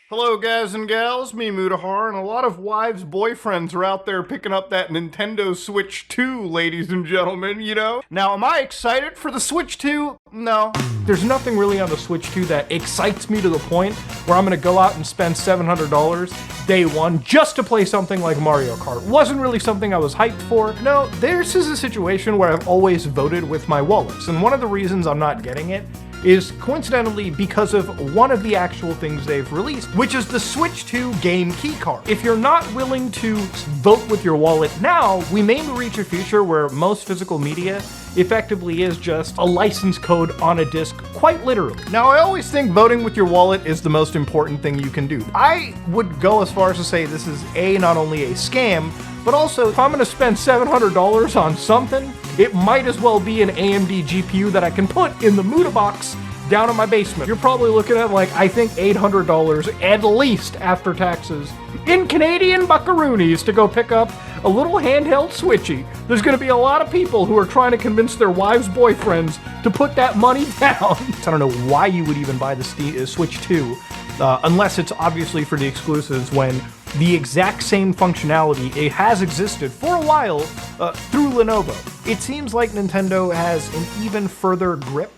Hello guys and gals, me Mutahar, and a lot of wives' boyfriends are out there picking up that Nintendo Switch 2, ladies and gentlemen, you know? Now, am I excited for the Switch 2? No. There's nothing really on the Switch 2 that excites me to the point where I'm gonna go out and spend $700 day one just to play something like Mario Kart. Wasn't really something I was hyped for. No, this is a situation where I've always voted with my wallets, and one of the reasons I'm not getting it is coincidentally because of one of the actual things they've released, which is the Switch 2 game keycard. If you're not willing to vote with your wallet now, we may reach a future where most physical media effectively is just a license code on a disc, quite literally. Now, I always think voting with your wallet is the most important thing you can do. I would go as far as to say this is not only a scam, but also, if I'm gonna spend $700 on something, it might as well be an AMD GPU that I can put in the Muta box down in my basement. You're probably looking at I think $800 at least after taxes in Canadian buckaroonies to go pick up a little handheld Switchy. There's gonna be a lot of people who are trying to convince their wives' boyfriends to put that money down. I don't know why you would even buy the Switch 2, unless it's obviously for the exclusives when the exact same functionality, it has existed for a while through Lenovo. It seems like Nintendo has an even further grip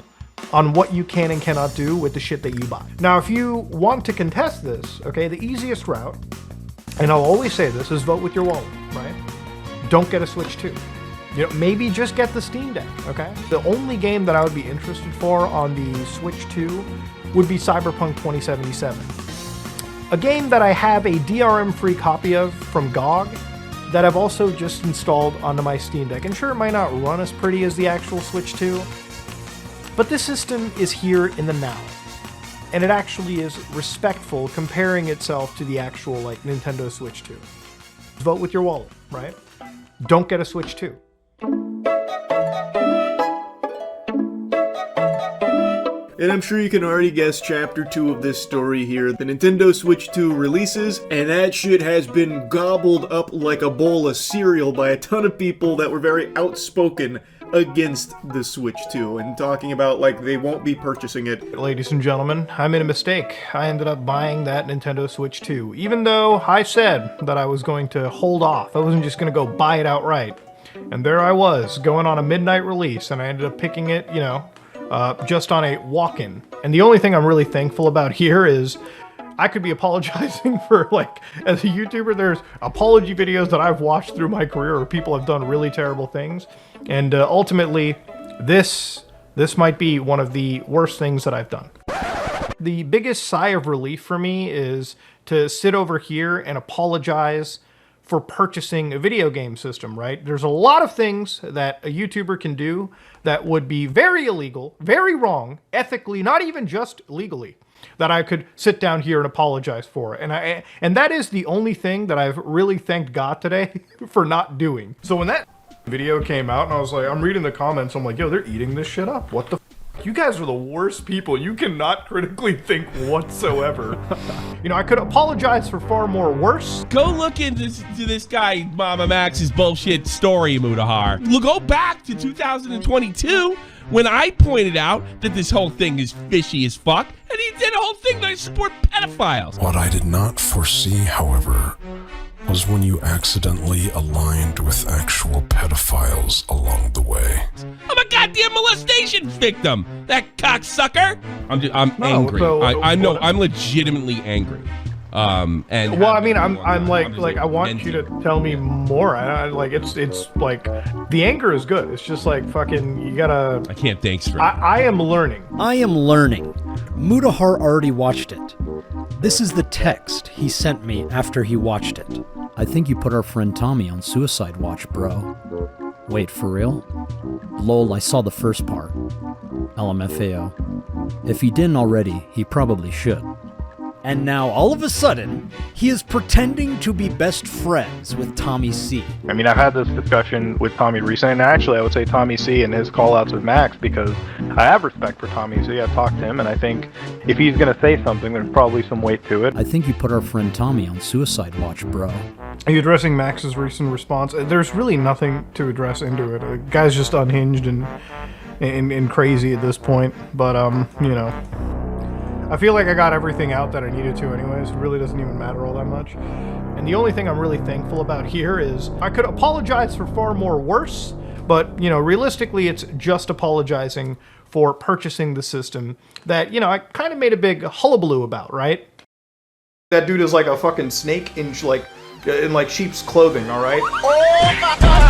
on what you can and cannot do with the shit that you buy. Now, if you want to contest this, okay, the easiest route, and I'll always say this, is vote with your wallet, right? Don't get a Switch 2. You know, maybe just get the Steam Deck, okay? The only game that I would be interested for on the Switch 2 would be Cyberpunk 2077. A game that I have a DRM-free copy of from GOG that I've also just installed onto my Steam Deck. And sure, it might not run as pretty as the actual Switch 2, but this system is here in the now. And it actually is respectful comparing itself to the actual, Nintendo Switch 2. Vote with your wallet, right? Don't get a Switch 2. And I'm sure you can already guess chapter 2 of this story here. The Nintendo Switch 2 releases, and that shit has been gobbled up like a bowl of cereal by a ton of people that were very outspoken against the Switch 2 and talking about they won't be purchasing it. Ladies and gentlemen, I made a mistake. I ended up buying that Nintendo Switch 2, even though I said that I was going to hold off. I wasn't just going to go buy it outright. And there I was, going on a midnight release, and I ended up picking it, just on a walk-in. And the only thing I'm really thankful about here is I could be apologizing for, as a YouTuber, there's apology videos that I've watched through my career where people have done really terrible things. And ultimately, this might be one of the worst things that I've done. The biggest sigh of relief for me is to sit over here and apologize for purchasing a video game system, right? There's a lot of things that a YouTuber can do that would be very illegal, very wrong, ethically, not even just legally, that I could sit down here and apologize for. And that is the only thing that I've really thanked God today for not doing. So when that video came out and I was I'm reading the comments, I'm yo, they're eating this shit up. What the You guys are the worst people. You cannot critically think whatsoever. I could apologize for far more worse. Go look into this guy, Mama Max's bullshit story, Mutahar. Go back to 2022 when I pointed out that this whole thing is fishy as fuck, and he did a whole thing that I support pedophiles. What I did not foresee, however, was when you accidentally aligned with actual pedophiles along the way. I'm a goddamn molestation victim, that cocksucker. I'm angry. I'm legitimately angry. I want you to tell me more. The anger is good. It's just you gotta. I can't think straight. I am learning. Mutahar already watched it. This is the text he sent me after he watched it. I think you put our friend Tommy on suicide watch, bro. Wait, for real? Lol, I saw the first part. LMFAO. If he didn't already, he probably should. And now, all of a sudden, he is pretending to be best friends with Tommy C. I mean, I've had this discussion with Tommy recently, and actually I would say Tommy C and his call-outs with Max, because I have respect for Tommy C. I've talked to him, and I think if he's going to say something, there's probably some weight to it. I think you put our friend Tommy on suicide watch, bro. Are you addressing Max's recent response? There's really nothing to address into it. The guy's just unhinged and crazy at this point, but, I feel like I got everything out that I needed to anyways. It really doesn't even matter all that much. And the only thing I'm really thankful about here is I could apologize for far more worse, but, you know, realistically, it's just apologizing for purchasing the system that, you know, I kind of made a big hullabaloo about, right? That dude is like a fucking snake in sheep's clothing, all right? Oh my God!